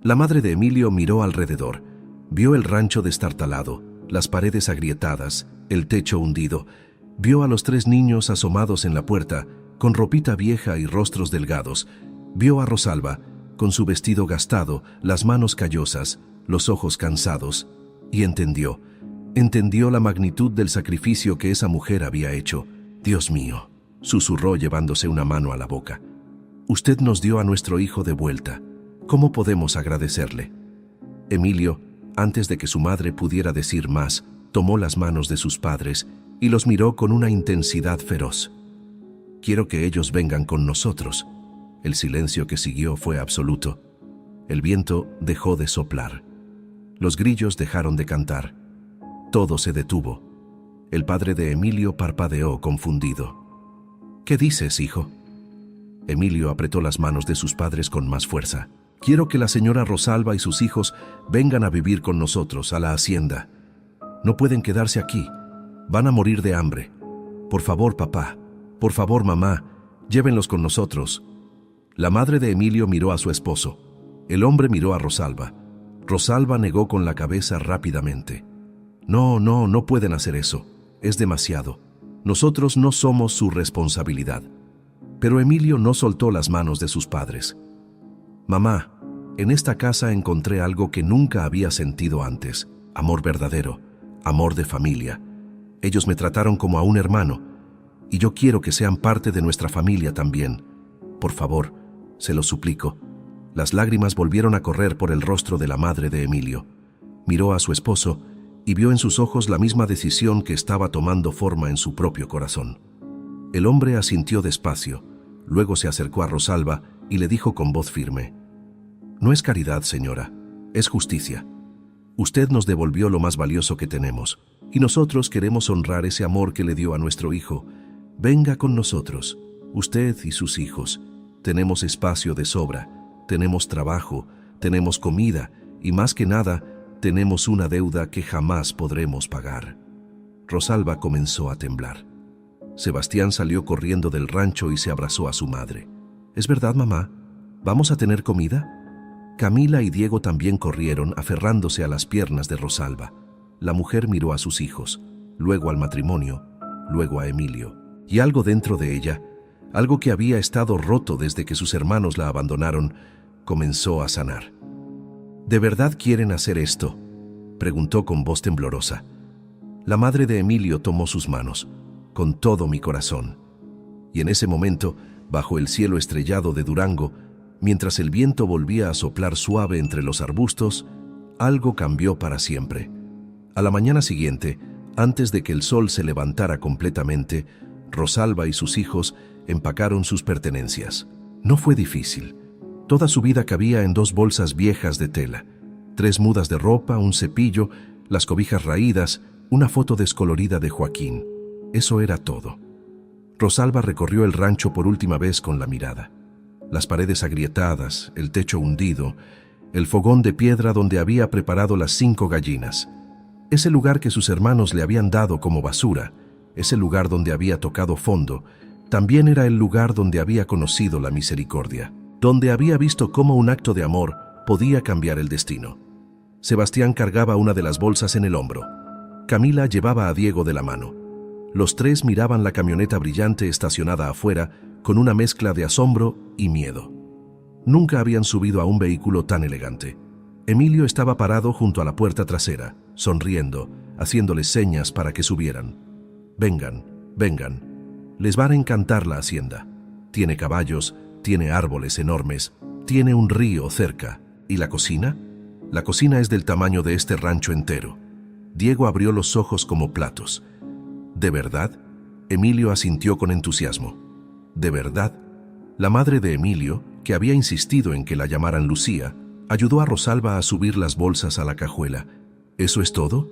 La madre de Emilio miró alrededor. Vio el rancho destartalado, las paredes agrietadas, el techo hundido. Vio a los 3 niños asomados en la puerta, con ropita vieja y rostros delgados. Vio a Rosalba, con su vestido gastado, las manos callosas, los ojos cansados, y entendió la magnitud del sacrificio que esa mujer había hecho. «Dios mío», susurró llevándose una mano a la boca. «Usted nos dio a nuestro hijo de vuelta. ¿Cómo podemos agradecerle?». Emilio, antes de que su madre pudiera decir más, tomó las manos de sus padres y los miró con una intensidad feroz. «Quiero que ellos vengan con nosotros». El silencio que siguió fue absoluto. El viento dejó de soplar. Los grillos dejaron de cantar. Todo se detuvo. El padre de Emilio parpadeó confundido. «¿Qué dices, hijo?». Emilio apretó las manos de sus padres con más fuerza. «Quiero que la señora Rosalba y sus hijos vengan a vivir con nosotros a la hacienda. No pueden quedarse aquí. Van a morir de hambre. Por favor, papá. Por favor, mamá. Llévenlos con nosotros». La madre de Emilio miró a su esposo. El hombre miró a Rosalba. Rosalba negó con la cabeza rápidamente. No pueden hacer eso. Es demasiado. Nosotros no somos su responsabilidad». Pero Emilio no soltó las manos de sus padres. «Mamá, en esta casa encontré algo que nunca había sentido antes. Amor verdadero, amor de familia. Ellos me trataron como a un hermano, y yo quiero que sean parte de nuestra familia también. Por favor, se lo suplico». Las lágrimas volvieron a correr por el rostro de la madre de Emilio. Miró a su esposo y vio en sus ojos la misma decisión que estaba tomando forma en su propio corazón. El hombre asintió despacio, luego se acercó a Rosalba y le dijo con voz firme: «No es caridad, señora, es justicia. Usted nos devolvió lo más valioso que tenemos, y nosotros queremos honrar ese amor que le dio a nuestro hijo. Venga con nosotros, usted y sus hijos. Tenemos espacio de sobra, tenemos trabajo, tenemos comida, y más que nada, tenemos una deuda que jamás podremos pagar». Rosalba comenzó a temblar. Sebastián salió corriendo del rancho y se abrazó a su madre. «¿Es verdad, mamá? ¿Vamos a tener comida?». Camila y Diego también corrieron, aferrándose a las piernas de Rosalba. La mujer miró a sus hijos, luego al matrimonio, luego a Emilio. Y algo dentro de ella, algo que había estado roto desde que sus hermanos la abandonaron, comenzó a sanar. «¿De verdad quieren hacer esto?», preguntó con voz temblorosa. La madre de Emilio tomó sus manos. «Con todo mi corazón». Y en ese momento, bajo el cielo estrellado de Durango, mientras el viento volvía a soplar suave entre los arbustos, algo cambió para siempre. A la mañana siguiente, antes de que el sol se levantara completamente, Rosalba y sus hijos empacaron sus pertenencias. No fue difícil. Toda su vida cabía en 2 bolsas viejas de tela, 3 mudas de ropa, un cepillo, las cobijas raídas, una foto descolorida de Joaquín. Eso era todo. Rosalba recorrió el rancho por última vez con la mirada. Las paredes agrietadas, el techo hundido, el fogón de piedra donde había preparado las 5 gallinas. Ese lugar que sus hermanos le habían dado como basura, ese lugar donde había tocado fondo, también era el lugar donde había conocido la misericordia, donde había visto cómo un acto de amor podía cambiar el destino. Sebastián cargaba una de las bolsas en el hombro. Camila llevaba a Diego de la mano. Los 3 miraban la camioneta brillante estacionada afuera con una mezcla de asombro y miedo. Nunca habían subido a un vehículo tan elegante. Emilio estaba parado junto a la puerta trasera, sonriendo, haciéndoles señas para que subieran. «Vengan, vengan. Les va a encantar la hacienda. Tiene caballos, tiene árboles enormes, tiene un río cerca. ¿Y la cocina? La cocina es del tamaño de este rancho entero». Diego abrió los ojos como platos. «¿De verdad?». Emilio asintió con entusiasmo. «¿De verdad?». La madre de Emilio, que había insistido en que la llamaran Lucía, ayudó a Rosalba a subir las bolsas a la cajuela. «¿Eso es todo?»,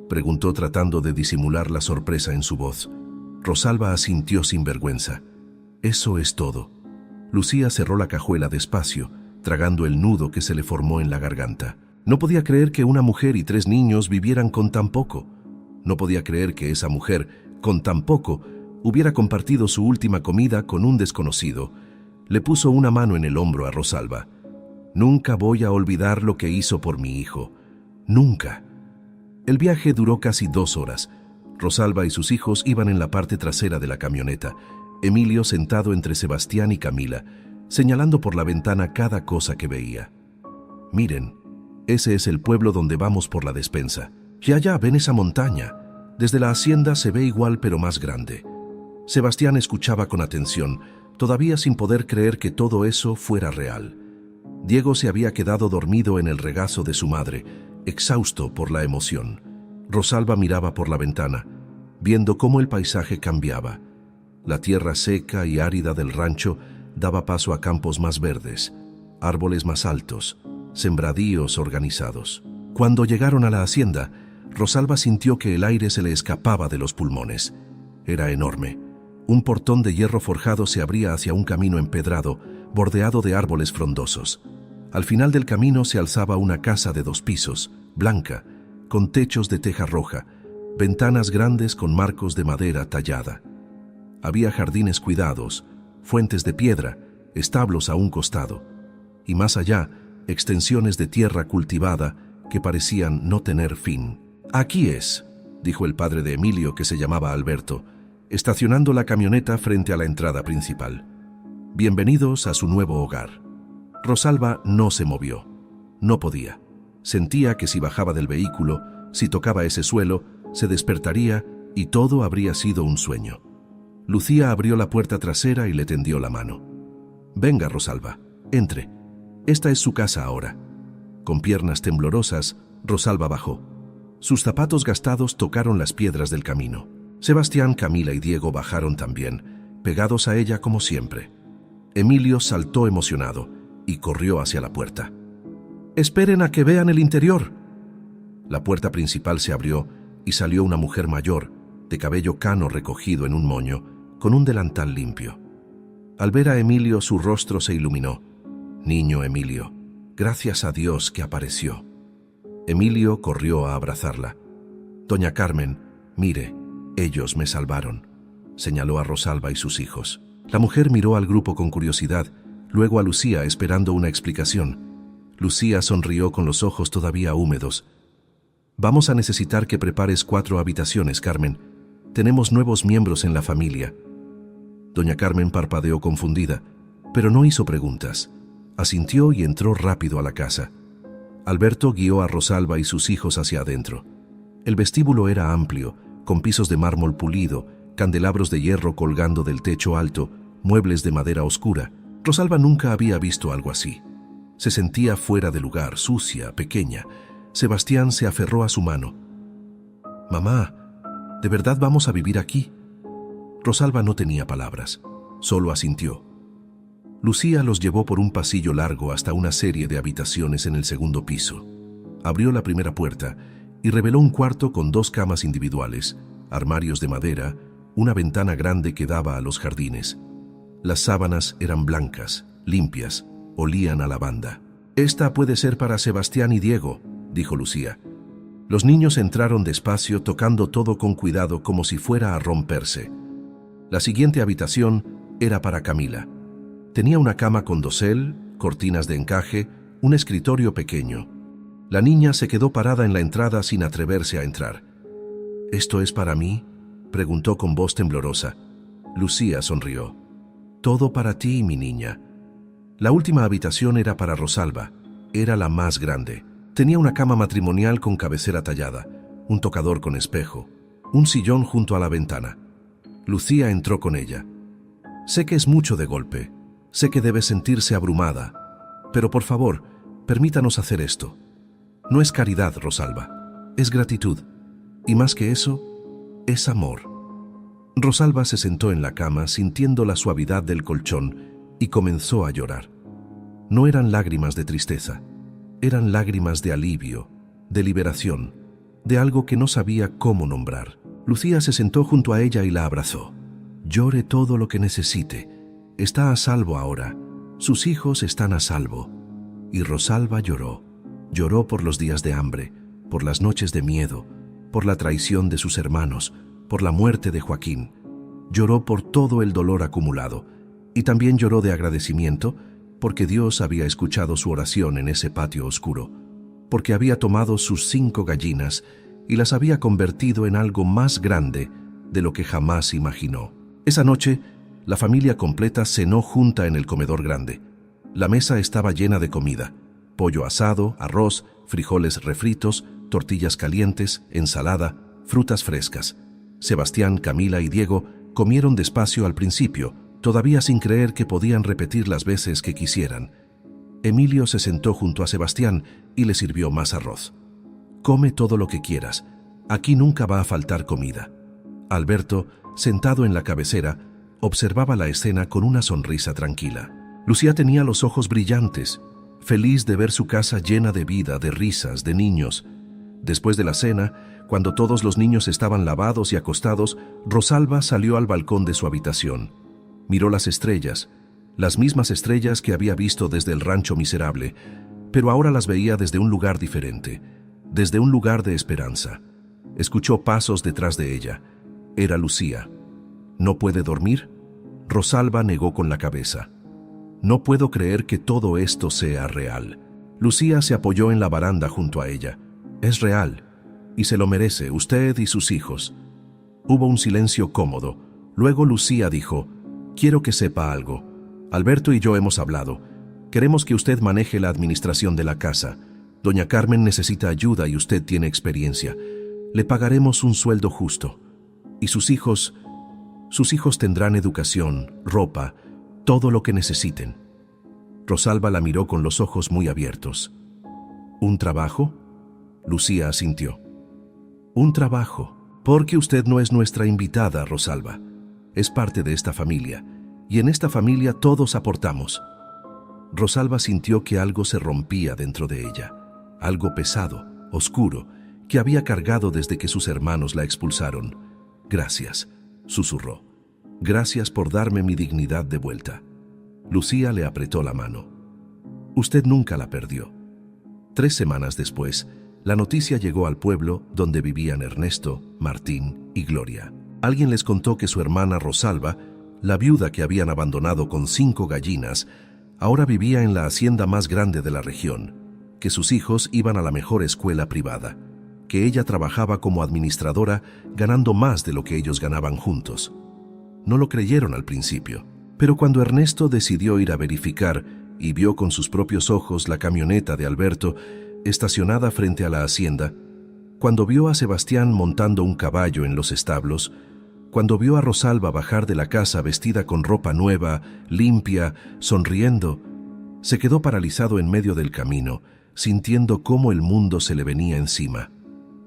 preguntó tratando de disimular la sorpresa en su voz. Rosalba asintió sin vergüenza. «Eso es todo». Lucía cerró la cajuela despacio, tragando el nudo que se le formó en la garganta. No podía creer que una mujer y 3 niños vivieran con tan poco. No podía creer que esa mujer, con tan poco, hubiera compartido su última comida con un desconocido. Le puso una mano en el hombro a Rosalba. «Nunca voy a olvidar lo que hizo por mi hijo. Nunca». El viaje duró casi 2 horas. Rosalba y sus hijos iban en la parte trasera de la camioneta. Emilio sentado entre Sebastián y Camila, señalando por la ventana cada cosa que veía. «Miren, ese es el pueblo donde vamos por la despensa. Y allá ven esa montaña. Desde la hacienda se ve igual pero más grande». Sebastián escuchaba con atención, todavía sin poder creer que todo eso fuera real. Diego se había quedado dormido en el regazo de su madre, exhausto por la emoción. Rosalba miraba por la ventana, viendo cómo el paisaje cambiaba. La tierra seca y árida del rancho daba paso a campos más verdes, árboles más altos, sembradíos organizados. Cuando llegaron a la hacienda, Rosalba sintió que el aire se le escapaba de los pulmones. Era enorme. Un portón de hierro forjado se abría hacia un camino empedrado, bordeado de árboles frondosos. Al final del camino se alzaba una casa de 2 pisos, blanca, con techos de teja roja, ventanas grandes con marcos de madera tallada. Había jardines cuidados, fuentes de piedra, establos a un costado, y más allá, extensiones de tierra cultivada que parecían no tener fin. «Aquí es», dijo el padre de Emilio, que se llamaba Alberto, estacionando la camioneta frente a la entrada principal. «Bienvenidos a su nuevo hogar». Rosalba no se movió. No podía. Sentía que si bajaba del vehículo, si tocaba ese suelo, se despertaría y todo habría sido un sueño. Lucía abrió la puerta trasera y le tendió la mano. «Venga, Rosalba, entre. Esta es su casa ahora». Con piernas temblorosas, Rosalba bajó. Sus zapatos gastados tocaron las piedras del camino. Sebastián, Camila y Diego bajaron también, pegados a ella como siempre. Emilio saltó emocionado y corrió hacia la puerta. «Esperen a que vean el interior». La puerta principal se abrió y salió una mujer mayor, de cabello cano recogido en un moño, con un delantal limpio. Al ver a Emilio, su rostro se iluminó. «Niño Emilio, gracias a Dios que apareció». Emilio corrió a abrazarla. «Doña Carmen, mire, ellos me salvaron», señaló a Rosalba y sus hijos. La mujer miró al grupo con curiosidad, luego a Lucía esperando una explicación. Lucía sonrió con los ojos todavía húmedos. «Vamos a necesitar que prepares 4 habitaciones, Carmen. Tenemos nuevos miembros en la familia». Doña Carmen parpadeó confundida, pero no hizo preguntas. Asintió y entró rápido a la casa. Alberto guió a Rosalba y sus hijos hacia adentro. El vestíbulo era amplio, con pisos de mármol pulido, candelabros de hierro colgando del techo alto, muebles de madera oscura. Rosalba nunca había visto algo así. Se sentía fuera de lugar, sucia, pequeña. Sebastián se aferró a su mano. «Mamá, ¿de verdad vamos a vivir aquí?». Rosalba no tenía palabras, solo asintió. Lucía los llevó por un pasillo largo hasta una serie de habitaciones en el segundo piso. Abrió la primera puerta y reveló un cuarto con 2 camas individuales, armarios de madera, una ventana grande que daba a los jardines. Las sábanas eran blancas, limpias, olían a lavanda. «Esta puede ser para Sebastián y Diego», dijo Lucía. Los niños entraron despacio, tocando todo con cuidado como si fuera a romperse. La siguiente habitación era para Camila. Tenía una cama con dosel, cortinas de encaje, un escritorio pequeño. La niña se quedó parada en la entrada sin atreverse a entrar. «¿Esto es para mí?», preguntó con voz temblorosa. Lucía sonrió. «Todo para ti, mi niña». La última habitación era para Rosalba. Era la más grande. Tenía una cama matrimonial con cabecera tallada, un tocador con espejo, un sillón junto a la ventana. Lucía entró con ella. «Sé que es mucho de golpe. Sé que debe sentirse abrumada. Pero por favor, permítanos hacer esto. No es caridad, Rosalba. Es gratitud. Y más que eso, es amor». Rosalba se sentó en la cama sintiendo la suavidad del colchón y comenzó a llorar. No eran lágrimas de tristeza. Eran lágrimas de alivio, de liberación, de algo que no sabía cómo nombrar. Lucía se sentó junto a ella y la abrazó. «Llore todo lo que necesite. Está a salvo ahora. Sus hijos están a salvo». Y Rosalba lloró. Lloró por los días de hambre, por las noches de miedo, por la traición de sus hermanos, por la muerte de Joaquín. Lloró por todo el dolor acumulado. Y también lloró de agradecimiento porque Dios había escuchado su oración en ese patio oscuro, porque había tomado sus 5 gallinas y las había convertido en algo más grande de lo que jamás imaginó. Esa noche, la familia completa cenó junta en el comedor grande. La mesa estaba llena de comida: pollo asado, arroz, frijoles refritos, tortillas calientes, ensalada, frutas frescas. Sebastián, Camila y Diego comieron despacio al principio, todavía sin creer que podían repetir las veces que quisieran. Emilio se sentó junto a Sebastián y le sirvió más arroz. «Come todo lo que quieras. Aquí nunca va a faltar comida». Alberto, sentado en la cabecera, observaba la escena con una sonrisa tranquila. Lucía tenía los ojos brillantes, feliz de ver su casa llena de vida, de risas, de niños. Después de la cena, cuando todos los niños estaban lavados y acostados, Rosalba salió al balcón de su habitación. Miró las estrellas, las mismas estrellas que había visto desde el rancho miserable, pero ahora las veía desde un lugar diferente, desde un lugar de esperanza. Escuchó pasos detrás de ella. Era Lucía. «¿No puede dormir?». Rosalba negó con la cabeza. «No puedo creer que todo esto sea real». Lucía se apoyó en la baranda junto a ella. «Es real, y se lo merece, usted y sus hijos». Hubo un silencio cómodo. Luego Lucía dijo: «Quiero que sepa algo. Alberto y yo hemos hablado. Queremos que usted maneje la administración de la casa. Doña Carmen necesita ayuda y usted tiene experiencia. Le pagaremos un sueldo justo. Y sus hijos tendrán educación, ropa, todo lo que necesiten». Rosalba la miró con los ojos muy abiertos. «¿Un trabajo?». Lucía asintió. «Un trabajo. Porque usted no es nuestra invitada, Rosalba. Es parte de esta familia, y en esta familia todos aportamos». Rosalba sintió que algo se rompía dentro de ella, algo pesado, oscuro, que había cargado desde que sus hermanos la expulsaron. «Gracias», susurró. «Gracias por darme mi dignidad de vuelta». Lucía le apretó la mano. «Usted nunca la perdió». 3 semanas después, la noticia llegó al pueblo donde vivían Ernesto, Martín y Gloria. Alguien les contó que su hermana Rosalba, la viuda que habían abandonado con 5 gallinas, ahora vivía en la hacienda más grande de la región, que sus hijos iban a la mejor escuela privada, que ella trabajaba como administradora ganando más de lo que ellos ganaban juntos. No lo creyeron al principio, pero cuando Ernesto decidió ir a verificar y vio con sus propios ojos la camioneta de Alberto estacionada frente a la hacienda, cuando vio a Sebastián montando un caballo en los establos, cuando vio a Rosalba bajar de la casa vestida con ropa nueva, limpia, sonriendo, se quedó paralizado en medio del camino, sintiendo cómo el mundo se le venía encima.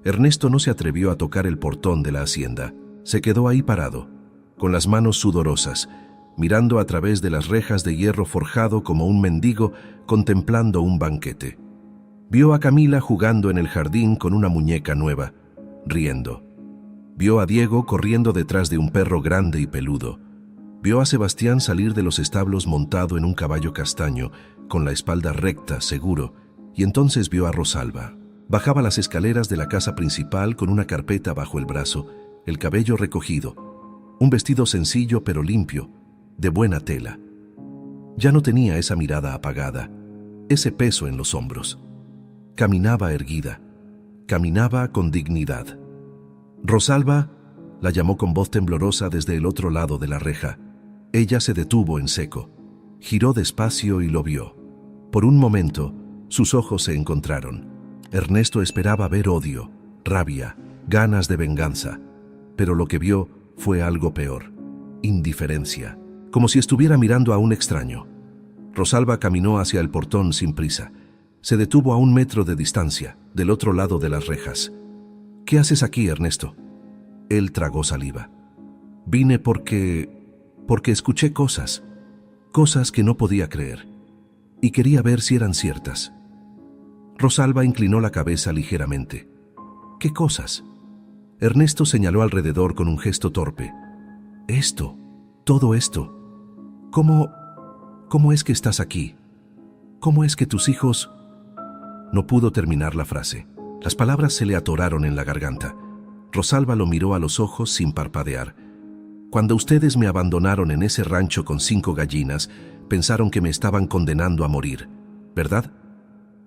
Ernesto no se atrevió a tocar el portón de la hacienda. Se quedó ahí parado, con las manos sudorosas, mirando a través de las rejas de hierro forjado como un mendigo contemplando un banquete. Vio a Camila jugando en el jardín con una muñeca nueva, riendo. Vio a Diego corriendo detrás de un perro grande y peludo. Vio a Sebastián salir de los establos montado en un caballo castaño, con la espalda recta, seguro, y entonces vio a Rosalba. Bajaba las escaleras de la casa principal con una carpeta bajo el brazo, el cabello recogido, un vestido sencillo pero limpio, de buena tela. Ya no tenía esa mirada apagada, ese peso en los hombros. Caminaba erguida, caminaba con dignidad. «Rosalba», la llamó con voz temblorosa desde el otro lado de la reja. Ella se detuvo en seco, giró despacio y lo vio. Por un momento, sus ojos se encontraron. Ernesto esperaba ver odio, rabia, ganas de venganza, pero lo que vio fue algo peor: indiferencia, como si estuviera mirando a un extraño. Rosalba caminó hacia el portón sin prisa. Se detuvo a 1 metro de distancia, del otro lado de las rejas. «¿Qué haces aquí, Ernesto?» Él tragó saliva. «Vine porque escuché cosas que no podía creer, y quería ver si eran ciertas». Rosalba inclinó la cabeza ligeramente. «¿Qué cosas?» Ernesto señaló alrededor con un gesto torpe. «Esto, todo esto. ¿Cómo es que estás aquí? ¿Cómo es que tus hijos...?» No pudo terminar la frase. Las palabras se le atoraron en la garganta. Rosalba lo miró a los ojos sin parpadear. «Cuando ustedes me abandonaron en ese rancho con 5 gallinas, pensaron que me estaban condenando a morir, ¿verdad?»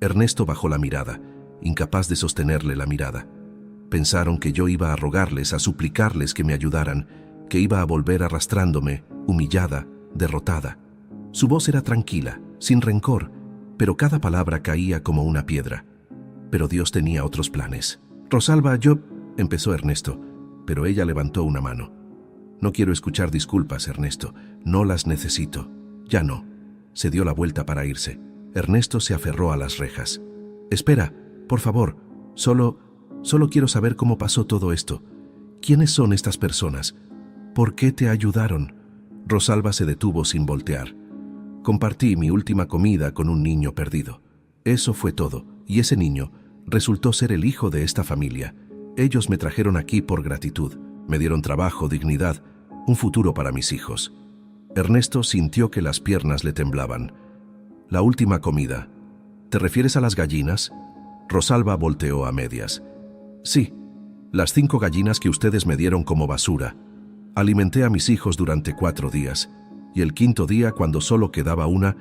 Ernesto bajó la mirada, incapaz de sostenerle la mirada. «Pensaron que yo iba a rogarles, a suplicarles que me ayudaran, que iba a volver arrastrándome, humillada, derrotada». Su voz era tranquila, sin rencor, pero cada palabra caía como una piedra. Pero Dios tenía otros planes. «Rosalba, yo...» empezó Ernesto, pero ella levantó una mano. «No quiero escuchar disculpas, Ernesto. No las necesito. Ya no». Se dio la vuelta para irse. Ernesto se aferró a las rejas. «Espera, por favor. Solo quiero saber cómo pasó todo esto. ¿Quiénes son estas personas? ¿Por qué te ayudaron?» Rosalba se detuvo sin voltear. «Compartí mi última comida con un niño perdido. Eso fue todo, y ese niño resultó ser el hijo de esta familia. Ellos me trajeron aquí por gratitud. Me dieron trabajo, dignidad, un futuro para mis hijos». Ernesto sintió que las piernas le temblaban. «La última comida. ¿Te refieres a las gallinas?» Rosalba volteó a medias. «Sí, las 5 gallinas que ustedes me dieron como basura. Alimenté a mis hijos durante 4 días. Y el 5.º día, cuando solo quedaba una,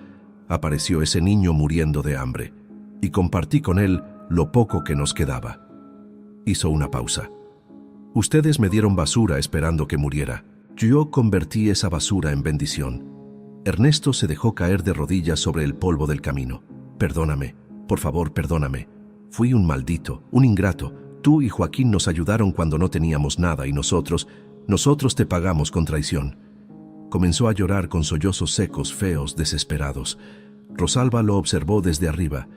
apareció ese niño muriendo de hambre, y compartí con él lo poco que nos quedaba». Hizo una pausa. «Ustedes me dieron basura esperando que muriera. Yo convertí esa basura en bendición». Ernesto se dejó caer de rodillas sobre el polvo del camino. «Perdóname, por favor, perdóname. Fui un maldito, un ingrato. Tú y Joaquín nos ayudaron cuando no teníamos nada y nosotros te pagamos con traición». Comenzó a llorar con sollozos secos, feos, desesperados. Rosalba lo observó desde arriba.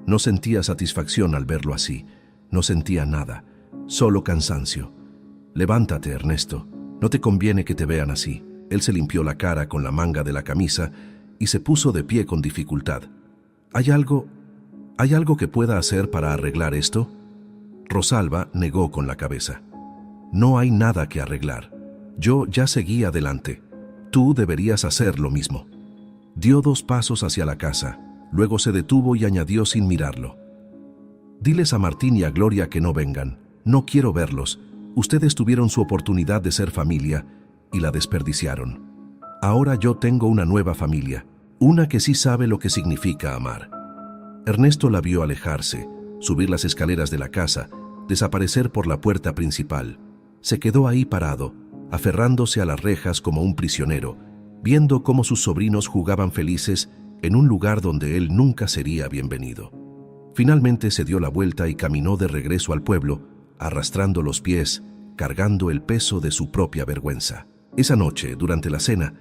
No sentía satisfacción al verlo así. No sentía nada, solo cansancio. «Levántate, Ernesto. No te conviene que te vean así». Él se limpió la cara con la manga de la camisa y se puso de pie con dificultad. ¿Hay algo que pueda hacer para arreglar esto?» Rosalba negó con la cabeza. «No hay nada que arreglar. Yo ya seguí adelante. Tú deberías hacer lo mismo». Dio 2 pasos hacia la casa, luego se detuvo y añadió sin mirarlo: «Diles a Martín y a Gloria que no vengan. No quiero verlos. Ustedes tuvieron su oportunidad de ser familia y la desperdiciaron. Ahora yo tengo una nueva familia, una que sí sabe lo que significa amar». Ernesto la vio alejarse, subir las escaleras de la casa, desaparecer por la puerta principal. Se quedó ahí parado, aferrándose a las rejas como un prisionero, viendo cómo sus sobrinos jugaban felices en un lugar donde él nunca sería bienvenido. Finalmente se dio la vuelta y caminó de regreso al pueblo, arrastrando los pies, cargando el peso de su propia vergüenza. Esa noche, durante la cena,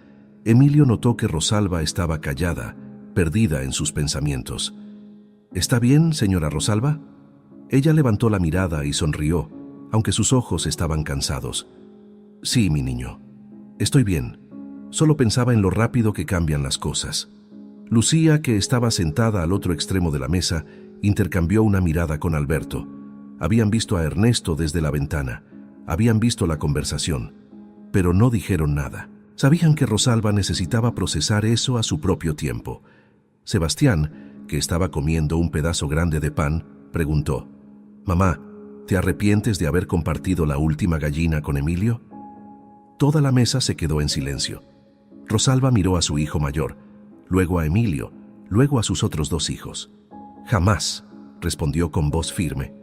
Emilio notó que Rosalba estaba callada, perdida en sus pensamientos. «¿Está bien, señora Rosalba?» Ella levantó la mirada y sonrió, aunque sus ojos estaban cansados. «Sí, mi niño. Estoy bien. Solo pensaba en lo rápido que cambian las cosas. Lucía, que estaba sentada al otro extremo de la mesa, intercambió una mirada con Alberto. Habían visto a Ernesto desde la ventana. Habían visto la conversación, pero no dijeron nada. Sabían que Rosalba necesitaba procesar eso a su propio tiempo. Sebastián, que estaba comiendo un pedazo grande de pan, preguntó: «Mamá, ¿te arrepientes de haber compartido la última gallina con Emilio?». Toda la mesa se quedó en silencio. Rosalba miró a su hijo mayor, luego a Emilio, luego a sus otros 2 hijos. «Jamás», respondió con voz firme.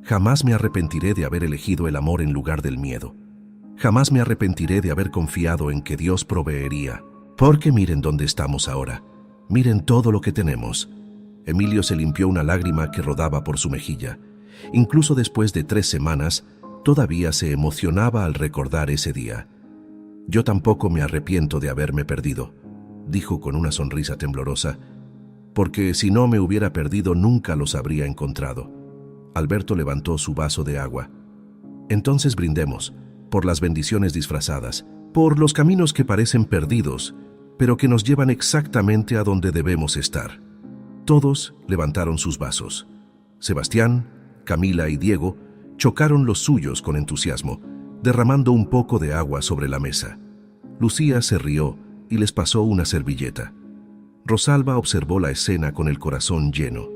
«Jamás me arrepentiré de haber elegido el amor en lugar del miedo. Jamás me arrepentiré de haber confiado en que Dios proveería. Porque miren dónde estamos ahora. Miren todo lo que tenemos». Emilio se limpió una lágrima que rodaba por su mejilla. Incluso después de 3 semanas, todavía se emocionaba al recordar ese día. «Yo tampoco me arrepiento de haberme perdido», dijo con una sonrisa temblorosa, «porque si no me hubiera perdido nunca los habría encontrado». Alberto levantó su vaso de agua. «Entonces brindemos, por las bendiciones disfrazadas, por los caminos que parecen perdidos, pero que nos llevan exactamente a donde debemos estar». Todos levantaron sus vasos. Sebastián, Camila y Diego chocaron los suyos con entusiasmo, derramando un poco de agua sobre la mesa. Lucía se rió y les pasó una servilleta. Rosalba observó la escena con el corazón lleno.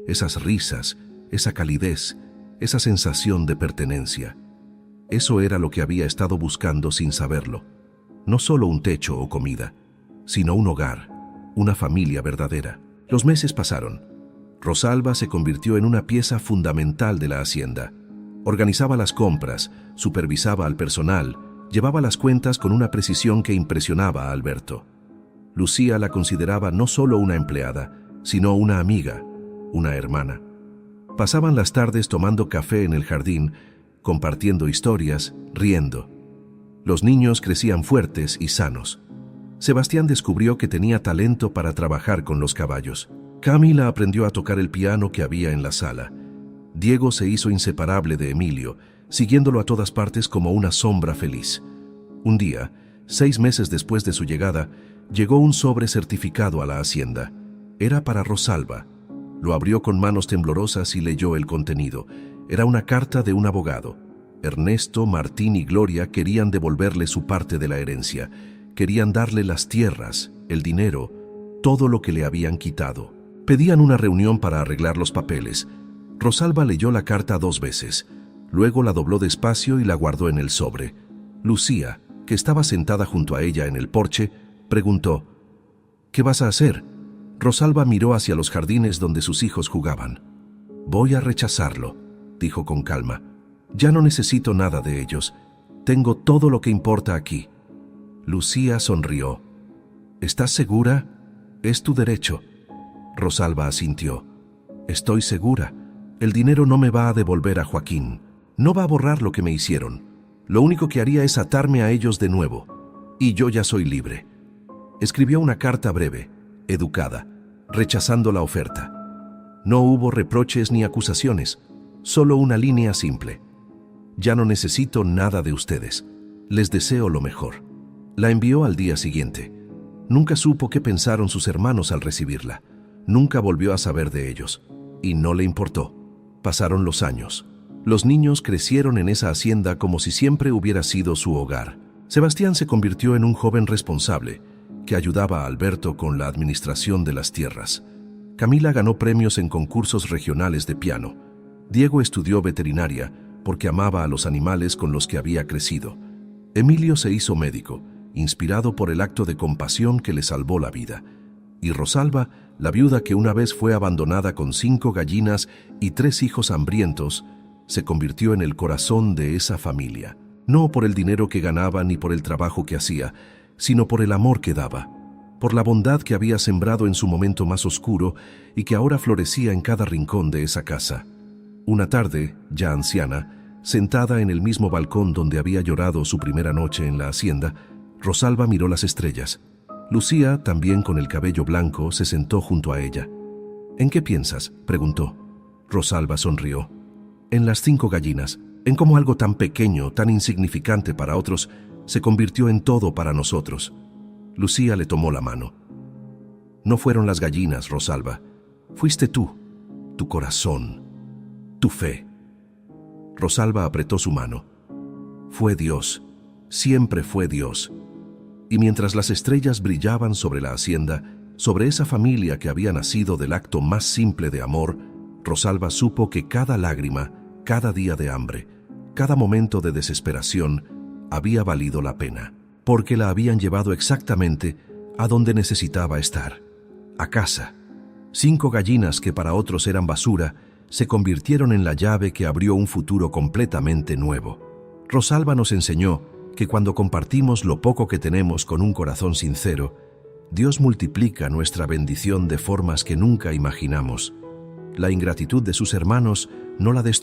Esas risas, esa calidez, esa sensación de pertenencia. Eso era lo que había estado buscando sin saberlo. No solo un techo o comida, sino un hogar, una familia verdadera. Los meses pasaron. Rosalba se convirtió en una pieza fundamental de la hacienda. Organizaba las compras, supervisaba al personal, llevaba las cuentas con una precisión que impresionaba a Alberto. Lucía la consideraba no solo una empleada, sino una amiga, una hermana. Pasaban las tardes tomando café en el jardín, compartiendo historias, riendo. Los niños crecían fuertes y sanos. Sebastián descubrió que tenía talento para trabajar con los caballos. Camila aprendió a tocar el piano que había en la sala. Diego se hizo inseparable de Emilio, siguiéndolo a todas partes como una sombra feliz. Un día, 6 meses después de su llegada, llegó un sobre certificado a la hacienda. Era para Rosalba. Lo abrió con manos temblorosas y leyó el contenido. Era una carta de un abogado. Ernesto, Martín y Gloria querían devolverle su parte de la herencia. Querían darle las tierras, el dinero, todo lo que le habían quitado. Pedían una reunión para arreglar los papeles. Rosalba leyó la carta 2 veces. Luego la dobló despacio y la guardó en el sobre. Lucía, que estaba sentada junto a ella en el porche, preguntó: «¿Qué vas a hacer?». Rosalba miró hacia los jardines donde sus hijos jugaban. «Voy a rechazarlo», dijo con calma. «Ya no necesito nada de ellos. Tengo todo lo que importa aquí». Lucía sonrió. «¿Estás segura? Es tu derecho». Rosalba asintió. «Estoy segura. El dinero no me va a devolver a Joaquín. No va a borrar lo que me hicieron. Lo único que haría es atarme a ellos de nuevo. Y yo ya soy libre». Escribió una carta breve, educada, rechazando la oferta. No hubo reproches ni acusaciones, solo una línea simple: «Ya no necesito nada de ustedes. Les deseo lo mejor». La envió al día siguiente. Nunca supo qué pensaron sus hermanos al recibirla. Nunca volvió a saber de ellos. Y no le importó. Pasaron los años. Los niños crecieron en esa hacienda como si siempre hubiera sido su hogar. Sebastián se convirtió en un joven responsable que ayudaba a Alberto con la administración de las tierras. Camila ganó premios en concursos regionales de piano. Diego estudió veterinaria porque amaba a los animales con los que había crecido. Emilio se hizo médico, inspirado por el acto de compasión que le salvó la vida. Y Rosalba, la viuda que una vez fue abandonada con 5 gallinas y 3 hijos hambrientos, se convirtió en el corazón de esa familia. No por el dinero que ganaba ni por el trabajo que hacía, sino por el amor que daba, por la bondad que había sembrado en su momento más oscuro y que ahora florecía en cada rincón de esa casa. Una tarde, ya anciana, sentada en el mismo balcón donde había llorado su primera noche en la hacienda, Rosalba miró las estrellas. Lucía, también con el cabello blanco, se sentó junto a ella. «¿En qué piensas?», preguntó. Rosalba sonrió. «En las 5 gallinas, en cómo algo tan pequeño, tan insignificante para otros, se convirtió en todo para nosotros». Lucía le tomó la mano. No fueron las gallinas, Rosalba. Fuiste tú, tu corazón, tu fe. Rosalba apretó su mano. Fue Dios, siempre fue Dios. Y mientras las estrellas brillaban sobre la hacienda, sobre esa familia que había nacido del acto más simple de amor, Rosalba supo que cada lágrima, cada día de hambre, cada momento de desesperación había valido la pena, porque la habían llevado exactamente a donde necesitaba estar, a casa. 5 gallinas que para otros eran basura se convirtieron en la llave que abrió un futuro completamente nuevo. Rosalba nos enseñó que cuando compartimos lo poco que tenemos con un corazón sincero, Dios multiplica nuestra bendición de formas que nunca imaginamos. La ingratitud de sus hermanos no la destruyó.